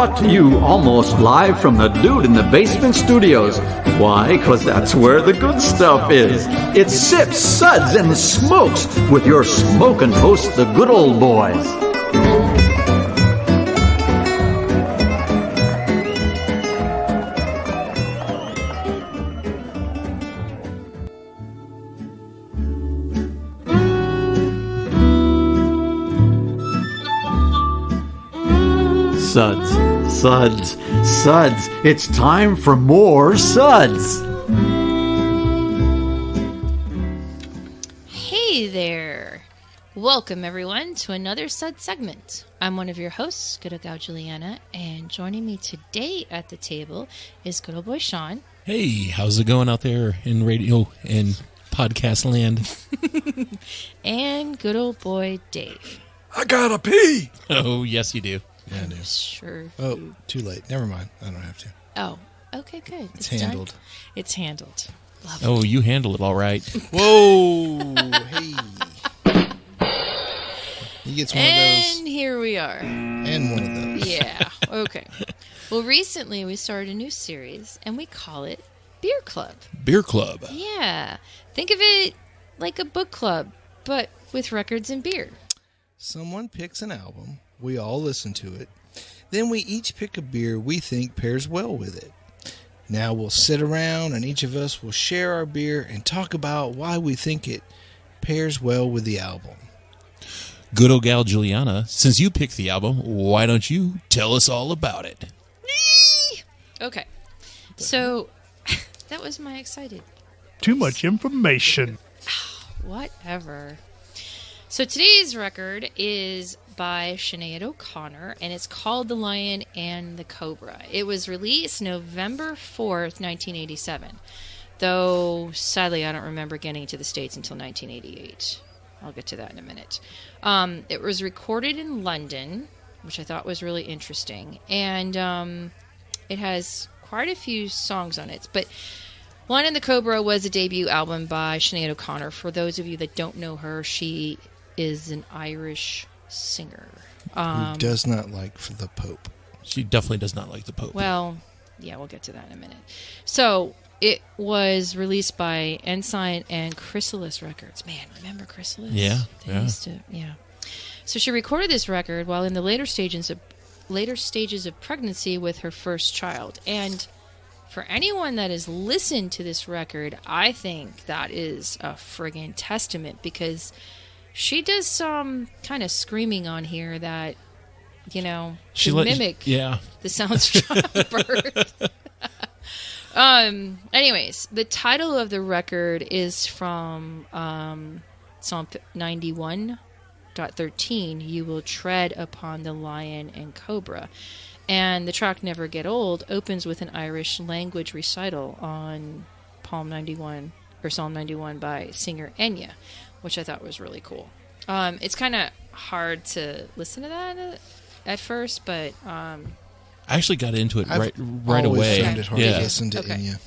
brought to you almost live from the Dude in the Basement Studios. Why? 'Cause that's where the good stuff is. It's Sips, Suds, and Smokes with your smoking hosts, the good old boys. Suds, Suds, Suds. It's time for more Suds. Hey there. Welcome, everyone, to another Suds segment. I'm one of your hosts, good old Gal Julieanna, and joining me today at the table is good old boy Sean. Hey, how's it going out there in radio and podcast land? And good old boy Dave. I gotta pee. Oh, yes, you do. Yeah, I do. Sure. Oh, too late. Never mind. I don't have to. Oh, okay, good. It's handled. Done? It's handled. Love Oh, you handled it all right. Whoa! Hey. He gets one of those. And here we are. And one of those. Yeah, okay. Well, recently we started a new series, and we call it Beer Club. Beer Club. Yeah. Think of it like a book club, but with records and beer. Someone picks an album. We all listen to it. Then we each pick a beer we think pairs well with it. Now we'll sit around and each of us will share our beer and talk about why we think it pairs well with the album. Good old Gal Julieanna, since you picked the album, why don't you tell us all about it? Okay. So, that was my excited. Too much information. Whatever. So today's record is by Sinéad O'Connor, and it's called The Lion and the Cobra. It was released November 4th, 1987, though sadly I don't remember getting to the States until 1988. I'll get to that in a minute. It was recorded in London, which I thought was really interesting, and it has quite a few songs on it, but Lion and the Cobra was a debut album by Sinéad O'Connor. For those of you that don't know her, she is an Irish singer. Who does not like for the Pope. She definitely does not like the Pope. Well, yeah, we'll get to that in a minute. So, it was released by Ensign and Chrysalis Records. Man, remember Chrysalis? Yeah, They yeah. used to, yeah. So she recorded this record while in the later stages of pregnancy with her first child. And for anyone that has listened to this record, I think that is a friggin' testament, because she does some kind of screaming on here that, you know, She to mimic the sounds of childbirth. Anyways, the title of the record is from Psalm 91.13, You Will Tread Upon the Lion and Cobra. And the track Never Get Old opens with an Irish language recital on Psalm 91 by singer Enya, which I thought was really cool. It's kind of hard to listen to that at first, but I actually got into it right always away. found it hard to listen to Enya.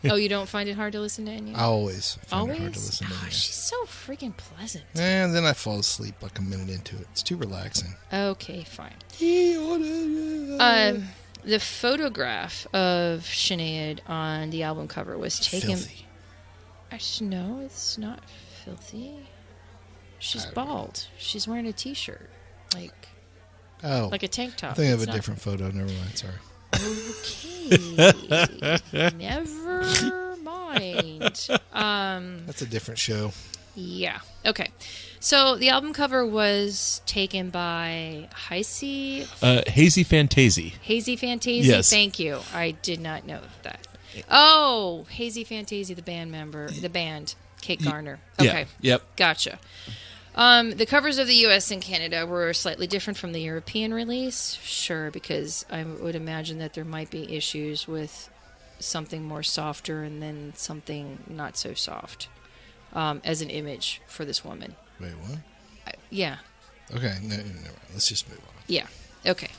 Oh, you don't find it hard to listen to Enya? I always find it hard to listen to Oh, Enya. she's so freaking pleasant. And then I fall asleep like a minute into it. It's too relaxing. Okay, fine. The photograph of Sinéad on the album cover was taken. Filthy. No, it's not filthy. She's bald. She's wearing a t-shirt, like a tank top. I think I have It's a not- different photo. Never mind. Sorry. Okay. Never mind. That's a different show. Yeah. Okay. So the album cover was taken by Hazy Fantasy. Hazy Fantasy. Yes. Thank you. I did not know that. Oh, Hazy Fantasy, the band, Kate Garner. Okay. Yeah. Yep. Gotcha. The covers of the U.S. and Canada were slightly different from the European release. Sure, because I would imagine that there might be issues with something more softer and then something not so soft as an image for this woman. Wait, what? Yeah. Okay, no, never mind. Let's just move on. Yeah. Okay.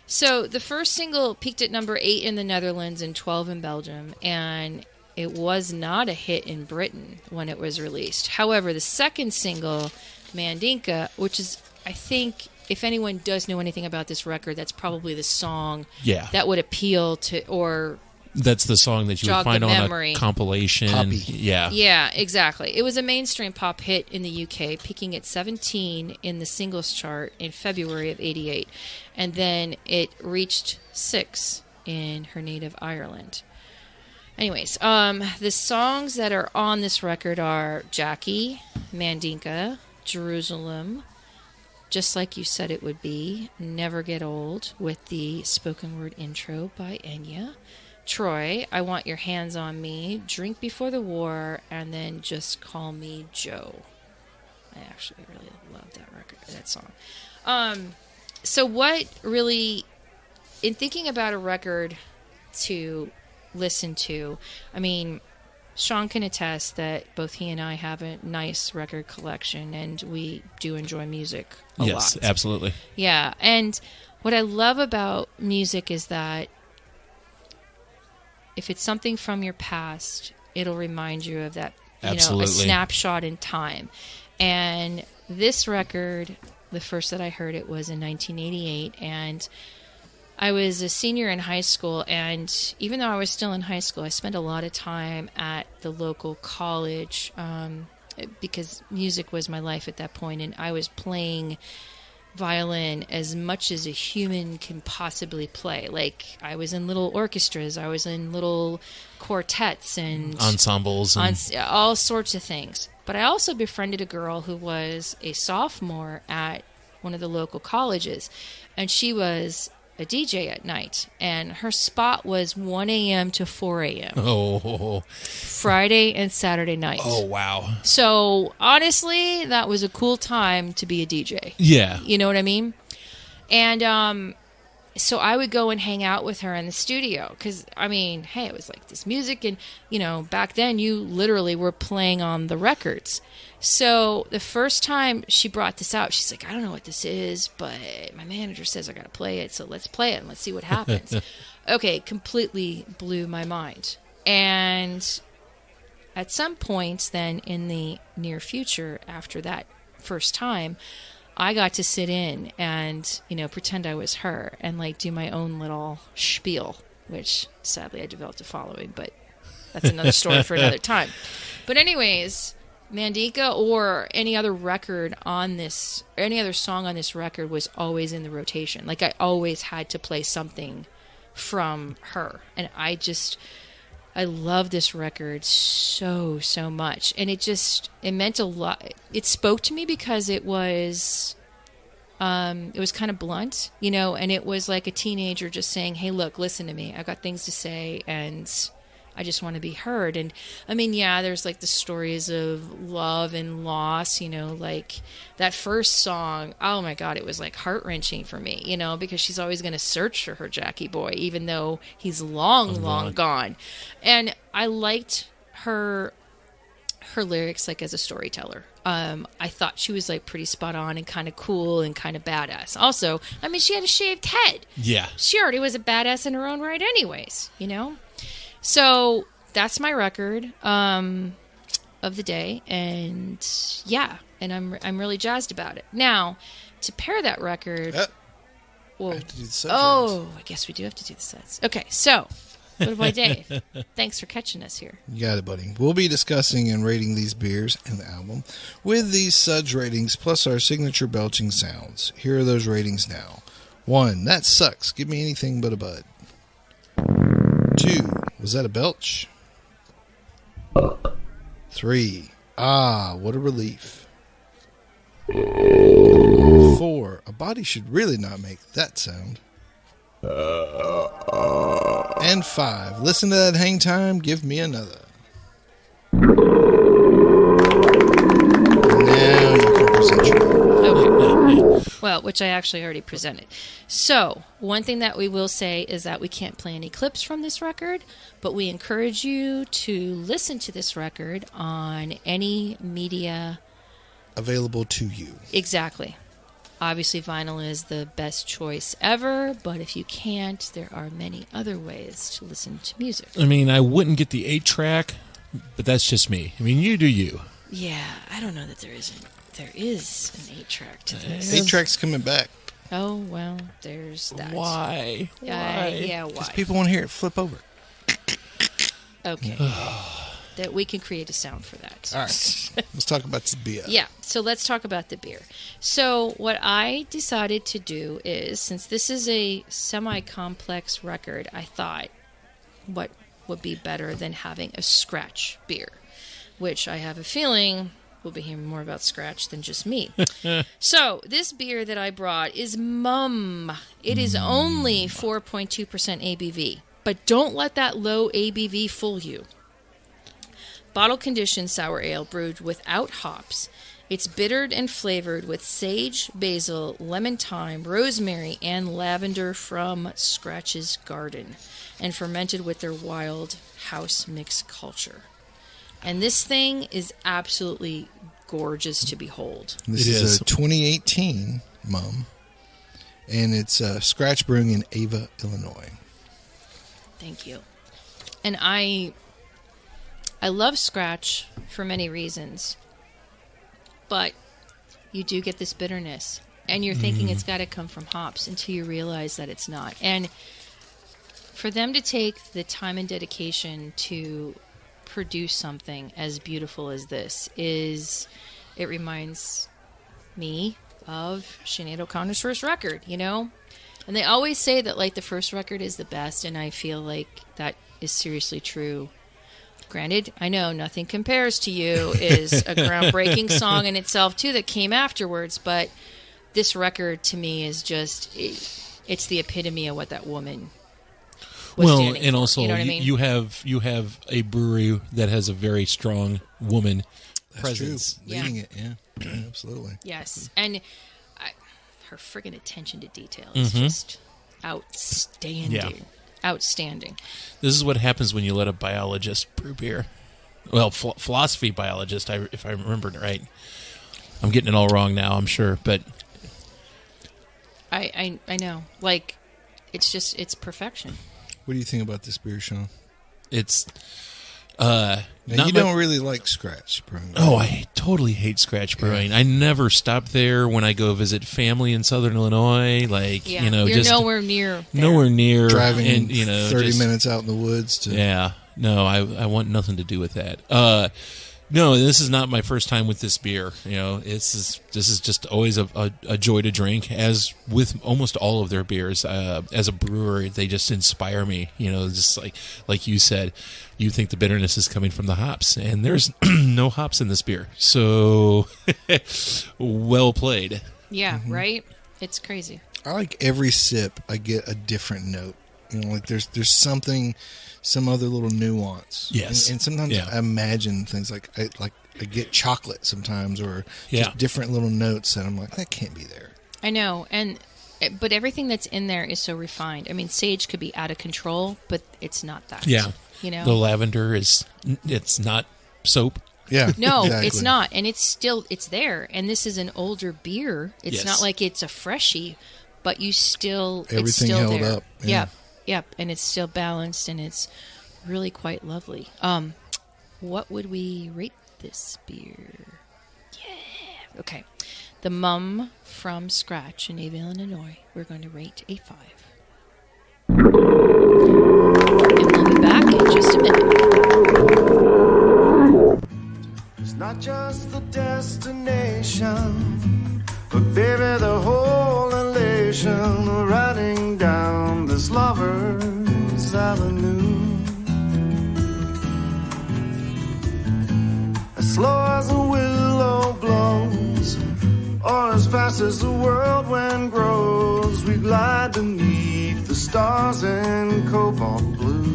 So the first single peaked at number 8 in the Netherlands and 12 in Belgium, and it was not a hit in Britain when it was released. However, the second single, Mandinka, which is, I think, if anyone does know anything about this record, that's probably the song Yeah. that would appeal to, or That's the song that you would jog the find on memory. a compilation. Poppy. Yeah. Yeah, exactly. It was a mainstream pop hit in the UK, peaking at 17 in the singles chart in February of '88, and then it reached 6 in her native Ireland. Anyways, the songs that are on this record are Jackie, Mandinka, Jerusalem, Just Like You Said It Would Be, Never Get Old, with the spoken word intro by Enya, Troy, I Want Your Hands on Me, Drink Before the War, and then Just Call Me Joe. I actually really love that record, that song. So what really, in thinking about a record to listen to, I mean, Sean can attest that both he and I have a nice record collection, and we do enjoy music a lot. Yes, absolutely. Yeah, and what I love about music is that if it's something from your past, it'll remind you of that, Absolutely. a snapshot in time. And this record, the first that I heard it was in 1988, and I was a senior in high school, and even though I was still in high school, I spent a lot of time at the local college because music was my life at that point, and I was playing violin as much as a human can possibly play. Like, I was in little orchestras, I was in little quartets and Ensembles. And all sorts of things. But I also befriended a girl who was a sophomore at one of the local colleges, and she was a DJ at night, and her spot was 1 a.m. to 4 a.m. Oh. Friday and Saturday night. Oh, wow. So honestly, that was a cool time to be a DJ. Yeah. You know what I mean? And so I would go and hang out with her in the studio because, I mean, hey, it was like this music, and, back then you literally were playing on the records. So the first time she brought this out, she's like, I don't know what this is, but my manager says I got to play it, so let's play it and let's see what happens. Okay, completely blew my mind. And at some point then in the near future after that first time, I got to sit in and, pretend I was her and like do my own little spiel, which sadly I developed a following, but that's another story for another time. But anyways, Mandinka or any other record on this, or any other song on this record was always in the rotation. Like, I always had to play something from her. And I love this record so much. And it meant a lot. It spoke to me because it was kind of blunt, and it was like a teenager just saying, hey, look, listen to me. I got things to say, and I just want to be heard. And I mean, yeah, there's like the stories of love and loss, like that first song. Oh my God, it was like heart-wrenching for me, because she's always going to search for her Jackie boy, even though he's long gone. And I liked her lyrics, like, as a storyteller. I thought she was like pretty spot on and kind of cool and kind of badass. Also, I mean, she had a shaved head. Yeah. She already was a badass in her own right anyways, So that's my record of the day, and yeah, and I'm really jazzed about it. Now, to pair that record, I have to do the subjects. I guess we do have to do the sets. Okay, so what about Dave? Thanks for catching us here. You got it, buddy. We'll be discussing and rating these beers and the album with these SUDS ratings plus our signature belching sounds. Here are those ratings now. 1, that sucks. Give me anything but a bud. 2, was that a belch? 3, what a relief. 4, a body should really not make that sound. And 5, listen to that hang time, give me another. Now you can present your Okay. Well, which I actually already presented. So, one thing that we will say is that we can't play any clips from this record, but we encourage you to listen to this record on any media available to you. Exactly. Obviously, vinyl is the best choice ever, but if you can't, there are many other ways to listen to music. I mean, I wouldn't get the 8-track, but that's just me. I mean, you do you. Yeah, I don't know that there is an 8-track to this. 8-track's coming back. Oh, well, there's that. Why? Yeah, why? Because people want to hear it flip over. Okay. That we can create a sound for that. All right. Let's talk about this beer. Yeah, so let's talk about the beer. So what I decided to do is, since this is a semi-complex record, I thought what would be better than having a scratch beer, which I have a feeling we'll be hearing more about scratch than just me. So this beer that I brought is Mumm. It is only 4.2% ABV, but don't let that low ABV fool you. Bottle-conditioned sour ale brewed without hops. It's bittered and flavored with sage, basil, lemon thyme, rosemary, and lavender from Scratch's garden, and fermented with their wild house mix culture. And this thing is absolutely gorgeous to behold. This is a 2018 Mumm, and it's Scratch Brewing in Ava, Illinois. Thank you. And I love Scratch for many reasons, but you do get this bitterness, and you're thinking it's got to come from hops until you realize that it's not. And for them to take the time and dedication to produce something as beautiful as this it reminds me of Sinead O'Connor's first record, you know? And they always say that, like, the first record is the best, and I feel like that is seriously true. Granted, I know Nothing Compares to You is a groundbreaking song in itself, too, that came afterwards, but this record, to me, is just, it's the epitome of what that woman was standing and for. also You know what I mean? you have a brewery that has a very strong woman presence. True. Leading it, yeah. Absolutely. Yes, and her friggin' attention to detail is just outstanding. Yeah. Outstanding. This is what happens when you let a biologist brew beer. Well, philosophy biologist, if I remembered it right. I'm getting it all wrong now, I'm sure, but I know. Like, it's perfection. What do you think about this beer, Sean? it's Now, you don't really like Scratch Brewing. Oh, I totally hate scratch brewing. I never stop there when I go visit family in Southern Illinois. Like, Yeah, you know, you're just nowhere near. There. nowhere near Driving and, you know, 30 just- minutes out in the woods to... Yeah, no, I want nothing to do with that. No, this is not my first time with this beer. You know, this is just always a joy to drink. As with almost all of their beers, as a brewer, they just inspire me. You know, just like you said, you think the bitterness is coming from the hops, and there's no hops in this beer. So, well played. Yeah, right? It's crazy. I like every sip, I get a different note. You know, like there's something, some other little nuance. Yes. And sometimes Yeah. I imagine things like I get chocolate sometimes, or Yeah. just different little notes that I'm like, that can't be there. I know, but everything that's in there is so refined. I mean, sage could be out of control, but it's not that. Yeah. You know? The lavender it's not soap. Yeah. No, exactly. it's not, and it's there. And this is an older beer. It's Yes. not like it's a freshie, but you still it's Everything still held there. up, yeah. Yep, and it's still balanced, and it's really quite lovely. What would we rate this beer? Yeah, okay. The Mumm from Scratch in Ava, Illinois. We're going to rate a 5. And we'll be back in just a minute. It's not just the destination, but baby, the whole elation riding down this lover's avenue. As slow as the willow blows, or as fast as the whirlwind grows, we glide beneath the stars in cobalt blue.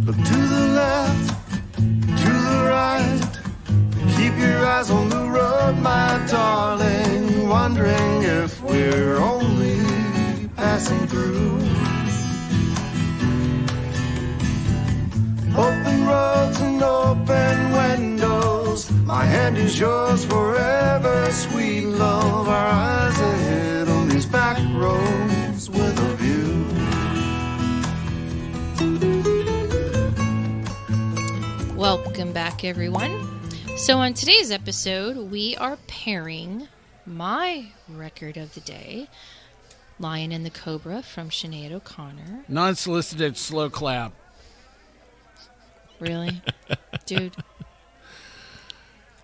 Look to the left, to the right, keep your eyes on the road, my darling, wondering if we're only passing through. Open roads and open windows, my hand is yours forever, sweet love. Our eyes ahead on these back roads with a view. Welcome back, everyone. So on today's episode, we are pairing my record of the day, Lion and the Cobra from Sinead O'Connor. Non-solicited slow clap. Really? Dude.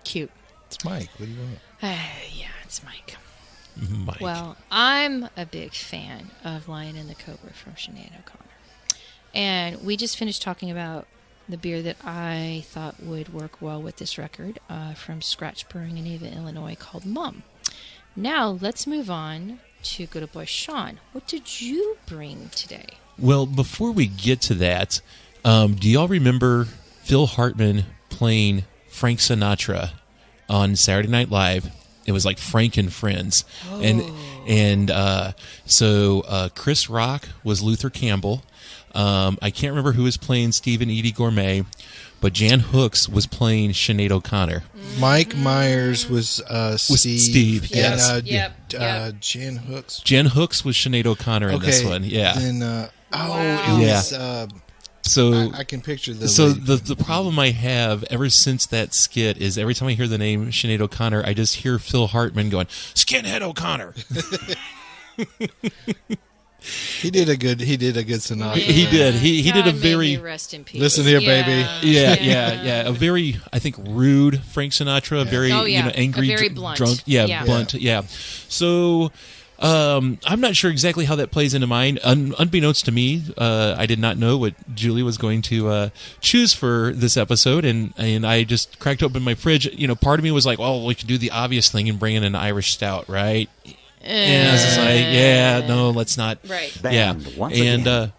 Cute. It's Mike. What do you want? Yeah, it's Mike. Mike. Well, I'm a big fan of Lion and the Cobra from Sinead O'Connor. And we just finished talking about the beer that I thought would work well with this record from Scratch Brewing in Ava, Illinois, called Mumm. Now, let's move on to good old boy Sean. What did you bring today? Well, before we get to that, do y'all remember Phil Hartman playing Frank Sinatra on Saturday Night Live? It was like Frank and Friends. So Chris Rock was Luther Campbell. I can't remember who was playing Steve and Edie Gourmet, but Jan Hooks was playing Sinead O'Connor. Mike Myers was Steve. Yes. And Yep. Jan Hooks. Jan Hooks was Sinead O'Connor in this one. Yeah. Then, Wow. it was... So I can picture the... So the problem I have ever since that skit is every time I hear the name Sinead O'Connor, I just hear Phil Hartman going, Skinhead O'Connor. He did a good Sinatra. He did. He did a God, may very... he rest in peace. Listen here, baby. Yeah. A very, I think, rude Frank Sinatra. A very, angry, A very blunt. drunk. Blunt. Yeah. So... I'm not sure exactly how that plays into mine. Unbeknownst to me, I did not know what Julie was going to choose for this episode, and I just cracked open my fridge. Part of me was like, "Well, we could do the obvious thing and bring in an Irish stout, right?" And I was just like, no, let's not. Right. Banned once again.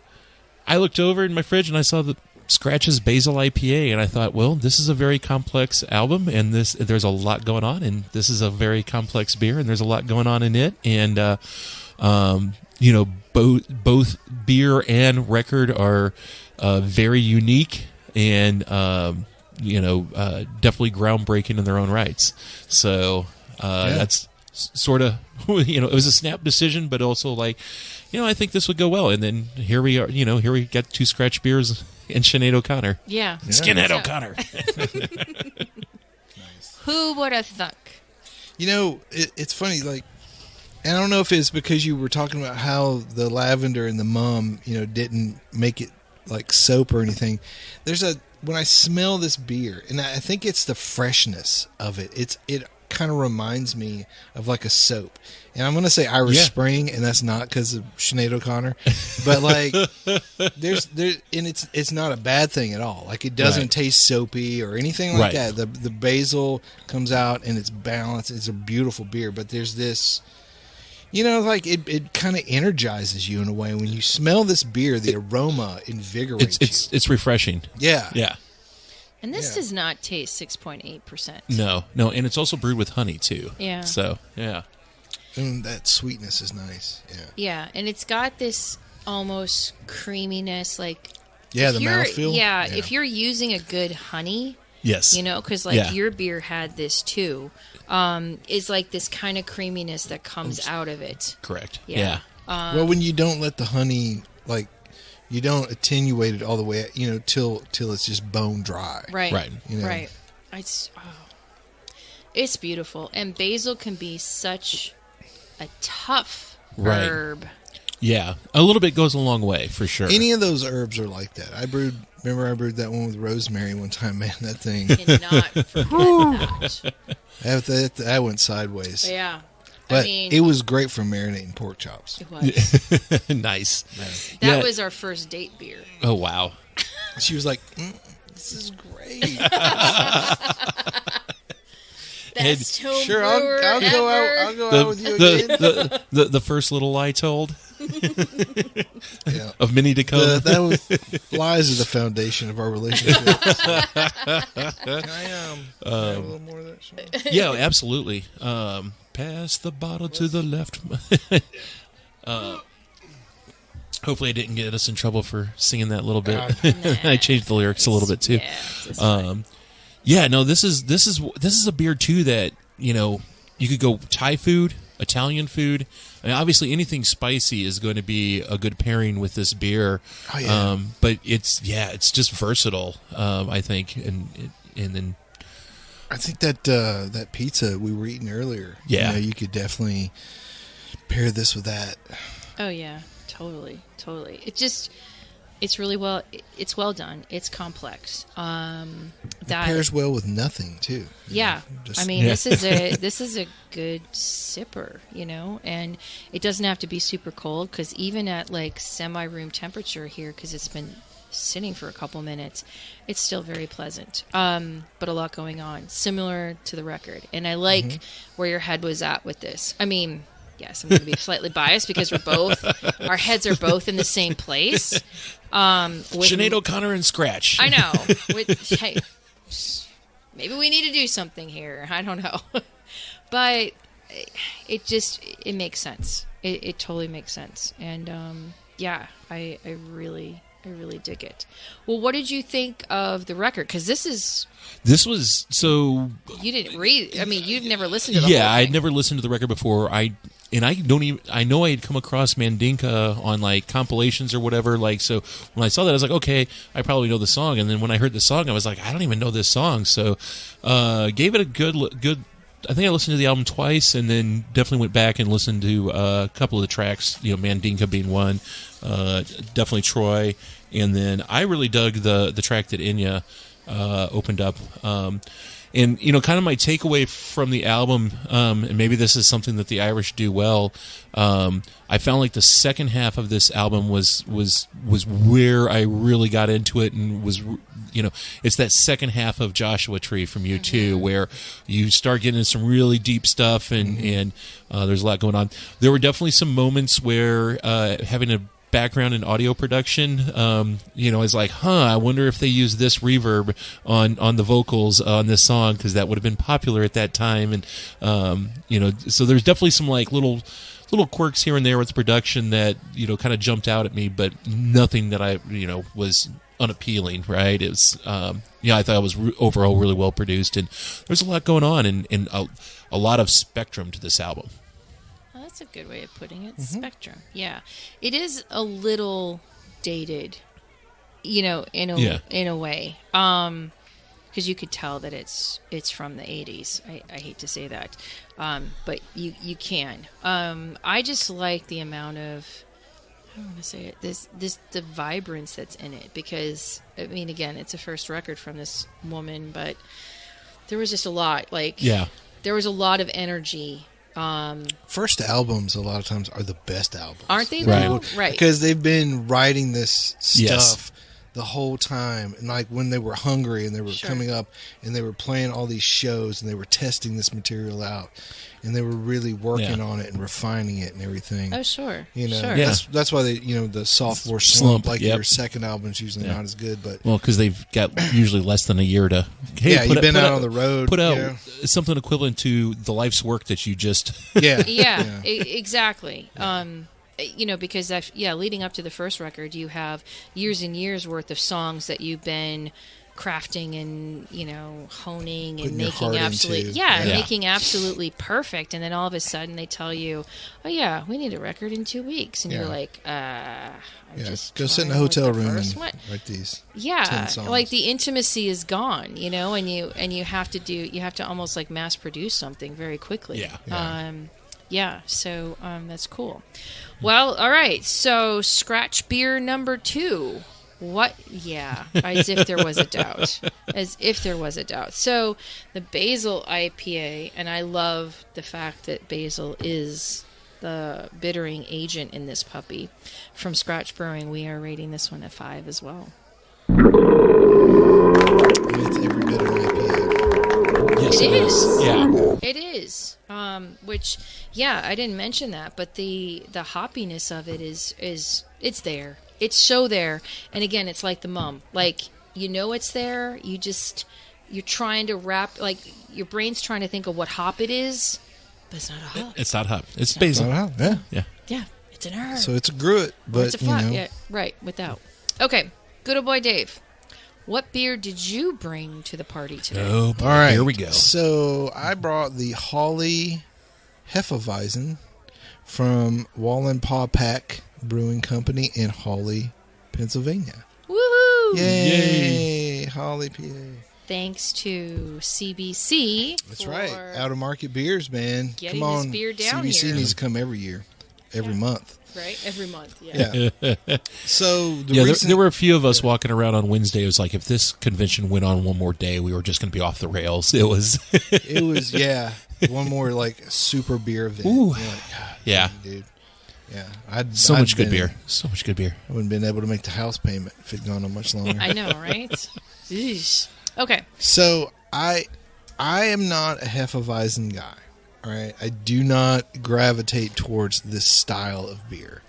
I looked over in my fridge and I saw the Scratch's Basil IPA, and I thought, well, this is a very complex album, and there's a lot going on, and this is a very complex beer, and there's a lot going on in it, and both beer and record are very unique and definitely groundbreaking in their own rights. So that's sort of it was a snap decision, but also like I think this would go well, and then here we are. Here we got two Scratch beers. And Sinead O'Connor. Yeah. Skinhead O'Connor. Who would have thunk? It's funny, like, and I don't know if it's because you were talking about how the lavender and the Mumm, didn't make it like soap or anything. When I smell this beer, and I think it's the freshness of it. It kind of reminds me of like a soap. And I'm going to say Irish Spring, and that's not because of Sinead O'Connor, but like it's not a bad thing at all. Like it doesn't taste soapy or anything like that. The basil comes out and it's balanced. It's a beautiful beer, but there's this, like it kind of energizes you in a way when you smell this beer. The aroma invigorates you. It's refreshing. Yeah. And this does not taste 6.8%. No, and it's also brewed with honey too. Yeah. So And that sweetness is nice. Yeah, and it's got this almost creaminess, like the mouthfeel. Yeah, if you're using a good honey, yes, because your beer had this too, is like this kind of creaminess that comes out of it. Correct. Yeah. Well, when you don't let the honey you don't attenuate it all the way, till it's just bone dry. Right. Right. It's beautiful, and basil can be such a tough herb. Yeah, a little bit goes a long way for sure. Any of those herbs are like that. I brewed that one with rosemary one time. Man, that thing. Cannot forget that. That went sideways. Yeah. But it was great for marinating pork chops. It was. Nice. That was our first date beer. Oh, wow. She was like, this is great. Best home sure, brewer I'll go ever. out. I'll go out with you again. The first little lie told of many to come. Lies are the foundation of our relationship. Can I have a little more of that, Sean? Yeah, absolutely. Pass the bottle to the left. Hopefully, I didn't get us in trouble for singing that a little bit. I changed the lyrics a little bit too. This is a beer too that you could go Thai food, Italian food. I mean, obviously, anything spicy is going to be a good pairing with this beer. Oh, yeah. But it's just versatile. I think, and then I think that pizza we were eating earlier. Yeah. You could definitely pair this with that. Oh yeah, totally. It's really well. It's well done. It's complex. It pairs well with nothing too. Yeah, Just- I mean, this is a good sipper, and it doesn't have to be super cold because even at like semi-room temperature here, because it's been sitting for a couple minutes, it's still very pleasant. But a lot going on, similar to the record, and I like where your head was at with this. I mean, yes, I'm going to be slightly biased because our heads are both in the same place. Sinead O'Connor and Scratch. I know. Hey, maybe we need to do something here. I don't know. But it makes sense. It totally makes sense. And I really dig it. Well, what did you think of the record? Because this was so. You didn't read. I mean, you've never listened to the whole thing. I'd never listened to the record before. I know I had come across Mandinka on like compilations or whatever. Like, so when I saw that, I was like, okay, I probably know the song. And then when I heard the song, I was like, I don't even know this song. So, gave it a good. I think I listened to the album twice, and then definitely went back and listened to a couple of the tracks. Mandinka being one, definitely Troy, and then I really dug the track that Enya opened up. And kind of my takeaway from the album, and maybe this is something that the Irish do well. I found like the second half of this album was where I really got into it, and was it's that second half of Joshua Tree from U2 where you start getting into some really deep stuff, and there's a lot going on. There were definitely some moments where having a background in audio production, I was like, I wonder if they use this reverb on the vocals on this song, because that would have been popular at that time. And so there's definitely some like little quirks here and there with production that kind of jumped out at me, but nothing that I was unappealing. Right? It was I thought it was overall really well produced, and there's a lot going on, and a lot of spectrum to this album. That's a good way of putting it. Spectrum. Yeah. It is a little dated, in a way. Because you could tell that it's from the 80s. I hate to say that. But you can. I just like the amount of, I don't want to say it, the vibrance that's in it, because I mean, again, it's a first record from this woman, but there was just a lot, there was a lot of energy. First albums a lot of times are the best albums, aren't they? Though? Right, because they've been writing this stuff the whole time, and like when they were hungry and they were coming up and they were playing all these shows and they were testing this material out and they were really working on it and refining it and everything. Oh sure, that's why they the sophomore slump, like your second album's usually not as good, but because they've got usually less than a year to you've been out on the road, put out something equivalent to the life's work that you just exactly. Because leading up to the first record, you have years and years worth of songs that you've been crafting and honing and making making absolutely perfect, and then all of a sudden they tell you, oh yeah, we need a record in 2 weeks, and you're like, just go sit in a hotel room and write these 10 songs. Like the intimacy is gone, and you have to almost like mass produce something very quickly. So that's cool. Well, all right. So Scratch beer number 2. What? Yeah, as if there was a doubt. As if there was a doubt. So the Basil IPA, and I love the fact that basil is the bittering agent in this puppy. From Scratch Brewing, we are rating this one a 5 as well. It's every bit an IPA. Yes, it is. Yeah. It is. Which, I didn't mention that, but the hoppiness of it is it's there. It's so there. And again, it's like the Mumm. Like, it's there. You're trying to wrap, like, your brain's trying to think of what hop it is, but it's not a hop. It's not hop. It's basil. Not a hop. Yeah. Yeah. It's an herb. So it's a gruit, but it's a flat. Yeah, right. Without. Okay. Good old boy Dave. What beer did you bring to the party today? Oh, boy. All right. Here we go. So I brought the Hawley Hefeweizen from Wallenpaupack Brewing Company in Hawley, Pennsylvania. Woohoo! Yay! Hawley, PA. thanks to CBC. That's right. Out of market beers, man. Getting come on. this beer down CBC here. needs to come every year, every month. Right? Every month, yeah. Yeah. So there were a few of us walking around on Wednesday. It was like if this convention went on one more day, we were just going to be off the rails. It was. It was, yeah. One more like super beer event. Ooh. You're like, God, Yeah. dude. Yeah. So much good beer. So much good beer. I wouldn't been able to make the house payment if it'd gone on much longer. I know, right? Eesh. Okay. So I am not a Hefeweizen guy. All right, I do not gravitate towards this style of beer,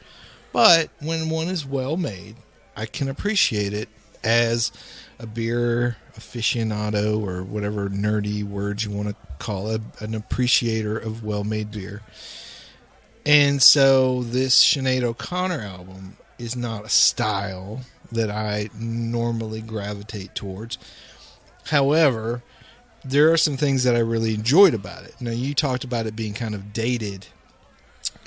but when one is well made, I can appreciate it as a beer aficionado or whatever nerdy words you want to call it, an appreciator of well made beer. And so this Sinead O'Connor album is not a style that I normally gravitate towards. However, there are some things that I really enjoyed about it. Now, you talked about it being kind of dated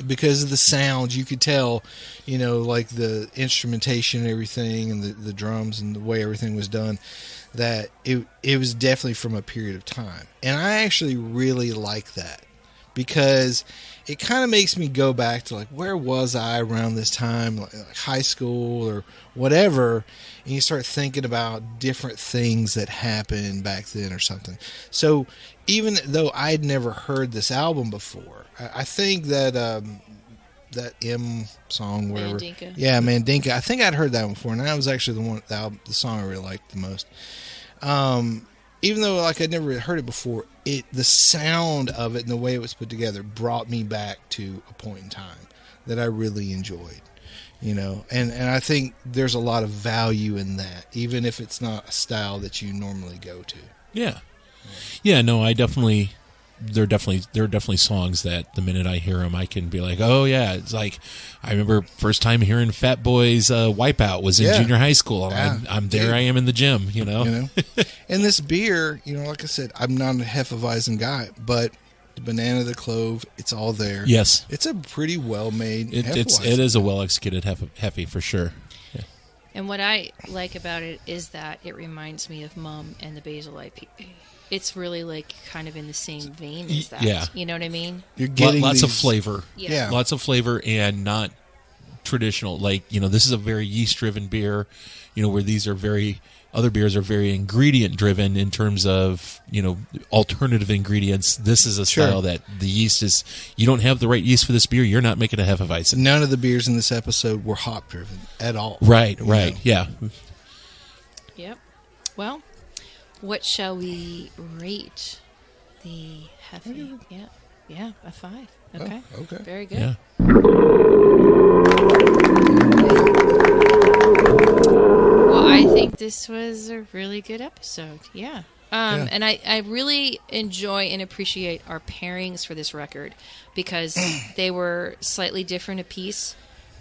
because of the sound. You could tell, like the instrumentation and everything and the drums and the way everything was done, that it was definitely from a period of time. And I actually really like that because it kind of makes me go back to like, where was I around this time, like high school or whatever, and you start thinking about different things that happened back then or something. So even though I'd never heard this album before, I think that that M song, whatever, Mandinka. Yeah, Mandinka, I think I'd heard that one before, and that was actually the song I really liked the most. Even though like I'd never heard it before, the sound of it and the way it was put together brought me back to a point in time that I really enjoyed, and I think there's a lot of value in that, even if it's not a style that you normally go to. Yeah, no, there are definitely songs that the minute I hear them, I can be like, oh yeah, it's like I remember first time hearing Fat Boy's Wipeout was in junior high school. Yeah. I'm there. I am in the gym. And this beer, like I said, I'm not a Hefeweizen guy, but the banana, the clove, it's all there. Yes, it's a pretty well made. It is a well executed Hefe for sure. Yeah. And what I like about it is that it reminds me of Mumm and the Basil IPA. It's really like kind of in the same vein as that. Yeah. You know what I mean? You're getting lots of flavor. Yeah. Lots of flavor and not traditional. Like, this is a very yeast driven beer, where other beers are very ingredient driven in terms of, alternative ingredients. This is a style that the yeast is, you don't have the right yeast for this beer, you're not making a Hefeweizen. None of the beers in this episode were hop driven at all. Right. Yeah. Yep. Well, what shall we rate the Hefe? Yeah, a 5. Okay. Oh, okay. Very good. Yeah. Well, I think this was a really good episode. Yeah. And I really enjoy and appreciate our pairings for this record because they were slightly different apiece,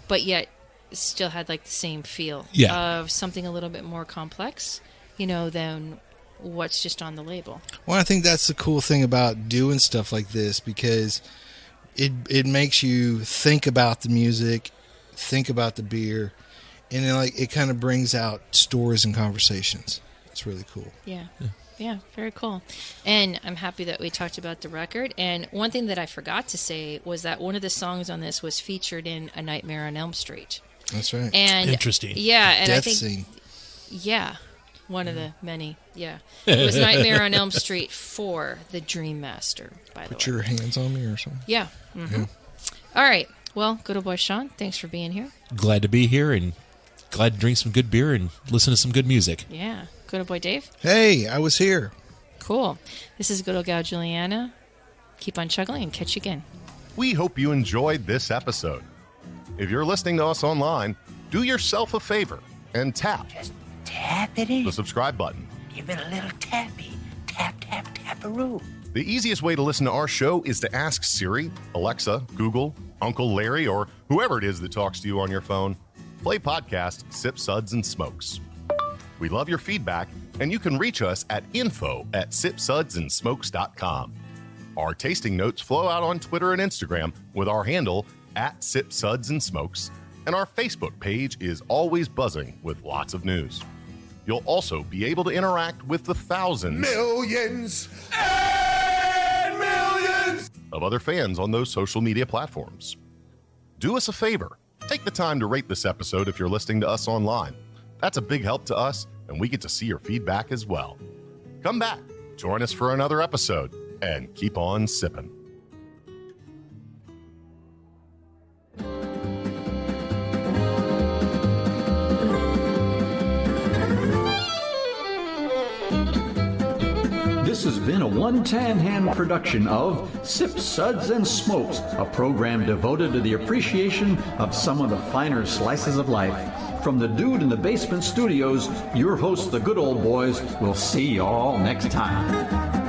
but yet still had like the same feel of something a little bit more complex, than what's just on the label. Well, I think that's the cool thing about doing stuff like this because it makes you think about the music, think about the beer, and it kind of brings out stories and conversations. It's really cool. Yeah, very cool. And I'm happy that we talked about the record. And one thing that I forgot to say was that one of the songs on this was featured in A Nightmare on Elm Street. That's right. And interesting. Yeah, and Death I think scene. Yeah. One of the many, It was Nightmare on Elm Street 4, The Dream Master, by the way. Put your hands on me or something. Yeah. Mm-hmm. All right. Well, good old boy Sean, thanks for being here. Glad to be here and glad to drink some good beer and listen to some good music. Yeah. Good old boy Dave. Hey, I was here. Cool. This is good old Gal Julieanna. Keep on chuggling and catch you again. We hope you enjoyed this episode. If you're listening to us online, do yourself a favor and tap it in. the subscribe button. Give it a little tappy. Tap, tap, tap-a-roo. The easiest way to listen to our show is to ask Siri, Alexa, Google, Uncle Larry, or whoever it is that talks to you on your phone. Play podcast Sip Suds and Smokes. We love your feedback, and you can reach us at info@sipsudsandsmokes.com. Our tasting notes flow out on Twitter and Instagram with our handle @SipSudsAndSmokes, and our Facebook page is always buzzing with lots of news. You'll also be able to interact with the thousands, Millions and millions of other fans on those social media platforms. Do us a favor. Take the time to rate this episode if you're listening to us online. That's a big help to us, and we get to see your feedback as well. Come back, join us for another episode, and keep on sipping. This has been a One Tan Hand production of Sips, Suds, and Smokes, a program devoted to the appreciation of some of the finer slices of life. From the Dude in the Basement Studios, your hosts, the Good Old Boys, will see you all next time.